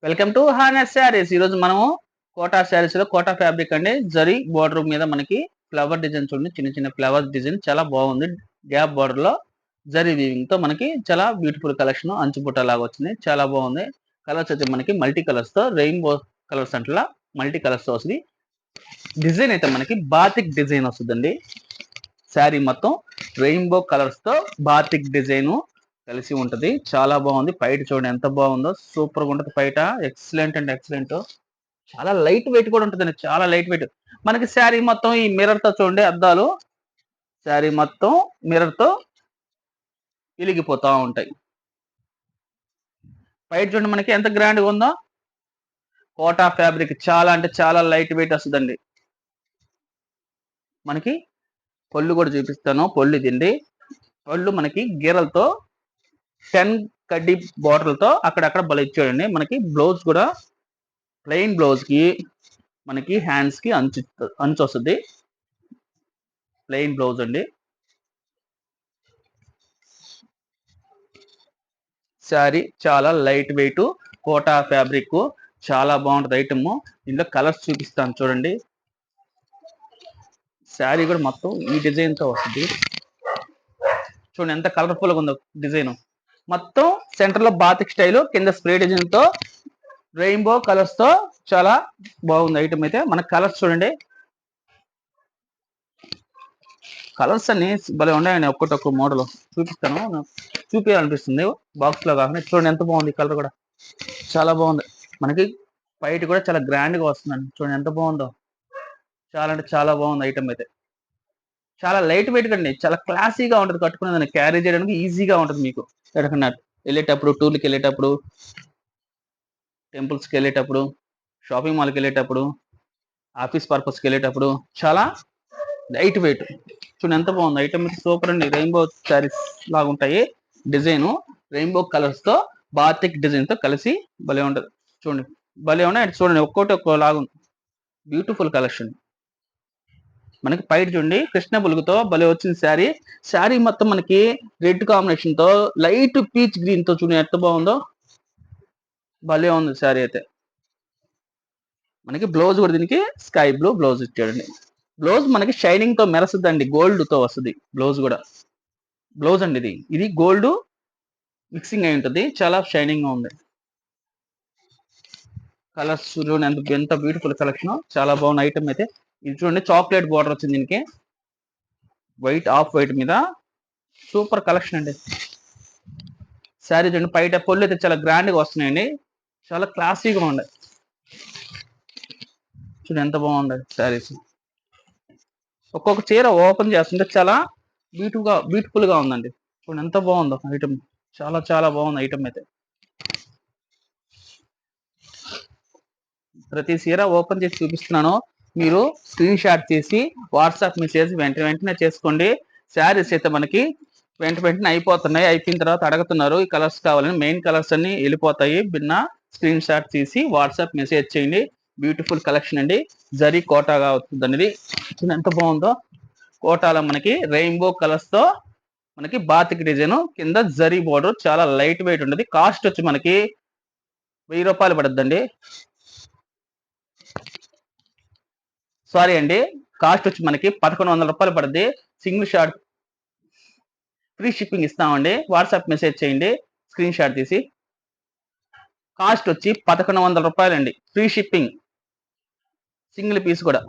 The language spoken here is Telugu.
Welcome to honest saris. ఈరోజు మనము కోటా శారీస్ లో కోటా ఫ్యాబ్రిక్ అండి, జరీ బోర్డర్ మీద మనకి ఫ్లవర్ డిజైన్ చూడండి, చిన్న చిన్న ఫ్లవర్ డిజైన్ చాలా బాగుంది. గ్యాప్ బోర్డర్ లో జరీ వీవింగ్ తో మనకి చాలా బ్యూటిఫుల్ కలెక్షన్, అంచుబుట్ట లాగా వచ్చింది, చాలా బాగుంది. కలర్స్ అయితే మనకి మల్టీ కలర్స్ తో, రెయిన్బో కలర్స్ అంటే మల్టీ కలర్స్ తో వస్తుంది. డిజైన్ అయితే మనకి బాతిక్ డిజైన్ వస్తుందండి. శారీ మొత్తం రెయిన్బో కలర్స్ తో బాతిక్ డిజైన్ కలిసి ఉంటది, చాలా బాగుంది. పైట చూడండి ఎంత బాగుందో, సూపర్ గా ఉంటది. పైట ఎక్సలెంట్ అండ్ ఎక్సలెంట్. చాలా లైట్ వెయిట్ కూడా ఉంటుందండి, చాలా లైట్ వెయిట్. మనకి శారీ మొత్తం ఈ మిర్రర్ తో చూడండి, అద్దాలు శారీ మొత్తం మిర్రర్ తో వెలిగిపోతా ఉంటాయి. పైట చూడండి మనకి ఎంత గ్రాండ్ గా ఉందో. కోటా ఫ్యాబ్రిక్ చాలా అంటే చాలా లైట్ వెయిట్ వస్తుందండి. మనకి పళ్ళు కూడా చూపిస్తాను, పళ్ళు ఇదండి. పళ్ళు మనకి గీరలతో 10 కడ్డీ బార్డర్లతో అక్కడక్కడ భలే ఇచ్చాడండి. మనకి బ్లౌజ్ కూడా ప్లెయిన్ బ్లౌజ్ కి మనకి హ్యాండ్స్ కి అంచు వస్తుంది. ప్లెయిన్ బ్లౌజ్ అండి. శారీ చాలా లైట్ వెయిట్, కోటా ఫ్యాబ్రిక్ చాలా బాగుంటది ఐటమ్. ఇందులో కలర్స్ చూపిస్తాను చూడండి. శారీ కూడా మొత్తం ఈ డిజైన్ తో వస్తుంది. చూడండి ఎంత కలర్ఫుల్ గా ఉందో డిజైన్. మొత్తం సెంటర్ లో బాతిక్ స్టైల్, కింద స్ప్రే డిజైన్ తో రెయిన్బో కలర్స్ తో చాలా బాగుంది ఐటమ్ అయితే. మన కలర్స్ చూడండి, కలర్స్ అన్ని భలే ఉన్నాయండి. ఒక్కొక్క మోడల్ చూపిస్తాను, చూపించాలనిపిస్తుంది బాక్స్ లో కాకుండా. చూడండి ఎంత బాగుంది, కలర్ కూడా చాలా బాగుంది. మనకి వైట్ కూడా చాలా గ్రాండ్ గా వస్తుందండి. చూడండి ఎంత బాగుందో, చాలా అంటే చాలా బాగుంది ఐటమ్ అయితే. చాలా లైట్ వెయిట్ కండి, చాలా క్లాసీగా ఉంటుంది. కట్టుకునే దాన్ని క్యారీ చేయడానికి ఈజీగా ఉంటుంది. మీకు ఎక్కడికన్నా వెళ్ళేటప్పుడు, టూర్కి వెళ్ళేటప్పుడు, టెంపుల్స్కి వెళ్ళేటప్పుడు, షాపింగ్ మాల్కి వెళ్ళేటప్పుడు, ఆఫీస్ పర్పస్కి వెళ్ళేటప్పుడు చాలా లైట్ వెయిట్. చూడండి ఎంత బాగుంది ఐటమ్. సూపర్ అండి. రెయిన్బో శారీస్ లాగా ఉంటాయి. డిజైన్ రెయిన్బో కలర్స్ తో బాతిక్ డిజైన్ తో కలిసి భలే ఉంటది. చూడండి భలే ఉన్నాయి. చూడండి ఒక్కోటి ఒక్కో లాగా బ్యూటిఫుల్ కలెక్షన్. మనకి పైట చూడండి కృష్ణ బులుగుతో భలే వచ్చింది శారీ. శారీ మొత్తం మనకి రెడ్ కాంబినేషన్ తో లైట్ పీచ్ గ్రీన్ తో చూడండి ఎంత బాగుందో, భలే ఉంది శారీ అయితే. మనకి బ్లౌజ్ కూడా దీనికి స్కై బ్లూ బ్లౌజ్ ఇచ్చాడండి. బ్లౌజ్ మనకి షైనింగ్ తో మెరస్తుందండి, గోల్డ్ తో వస్తుంది బ్లౌజ్ కూడా. బ్లౌజ్ అండి ఇది గోల్డ్ మిక్సింగ్ అయి ఉంటుంది, చాలా షైనింగ్ గా ఉంది. కలర్స్ చూడండి ఎంత బ్యూటిఫుల్ కలెక్షన్, చాలా బాగున్న ఐటమ్ అయితే. ఇది చూడండి చాక్లెట్ బార్డర్ వచ్చింది దీనికి, వైట్ ఆఫ్ వైట్ మీద సూపర్ కలెక్షన్ అండి. శారీ చూడండి పైట పొల్లు అయితే చాలా గ్రాండ్ గా వస్తున్నాయండి, చాలా క్లాసీగా ఉన్నాయి. చూడండి ఎంత బాగుంది శారీస్. ఒక్కొక్క చీర ఓపెన్ చేస్తుంటే చాలా బ్యూటిఫుల్ గా ఉందండి. చూడండి ఎంత బాగుందో ఐటమ్, చాలా చాలా బాగుంది ఐటమ్ అయితే. ప్రతి చీర ఓపెన్ చేసి చూపిస్తున్నాను, మీరు స్క్రీన్ షాట్ చేసి వాట్సాప్ మెసేజ్ వెంటనే చేసుకోండి. శారీస్ అయితే మనకి వెంటనే అయిపోతున్నాయి. అయిపోయిన తర్వాత అడుగుతున్నారు ఈ కలర్స్ కావాలని. మెయిన్ కలర్స్ అన్ని వెళ్ళిపోతాయి. బిన్న స్క్రీన్ షాట్ తీసి వాట్సాప్ మెసేజ్ చేయండి. బ్యూటిఫుల్ కలెక్షన్ అండి. జరీ కోటాగా అవుతుంది అనేది. ఎంత బాగుందో. కోటాలో మనకి రెయిన్బో కలర్స్ తో మనకి బాతిక్ డిజైన్, కింద జరీ బోర్డర్, చాలా లైట్ వెయిట్ ఉండదు. కాస్ట్ వచ్చి మనకి 1000 రూపాయలు పడుతుందండి. సారీ అండి, కాస్ట్ వచ్చి మనకి 1100 రూపాయలు పడుద్ది. సింగిల్ షాట్ ఫ్రీ షిప్పింగ్ ఇస్తామండి. వాట్సాప్ మెసేజ్ చేయండి స్క్రీన్ షాట్ తీసి. కాస్ట్ వచ్చి 1100 రూపాయలు అండి, ఫ్రీ షిప్పింగ్, సింగిల్ పీస్ కూడా.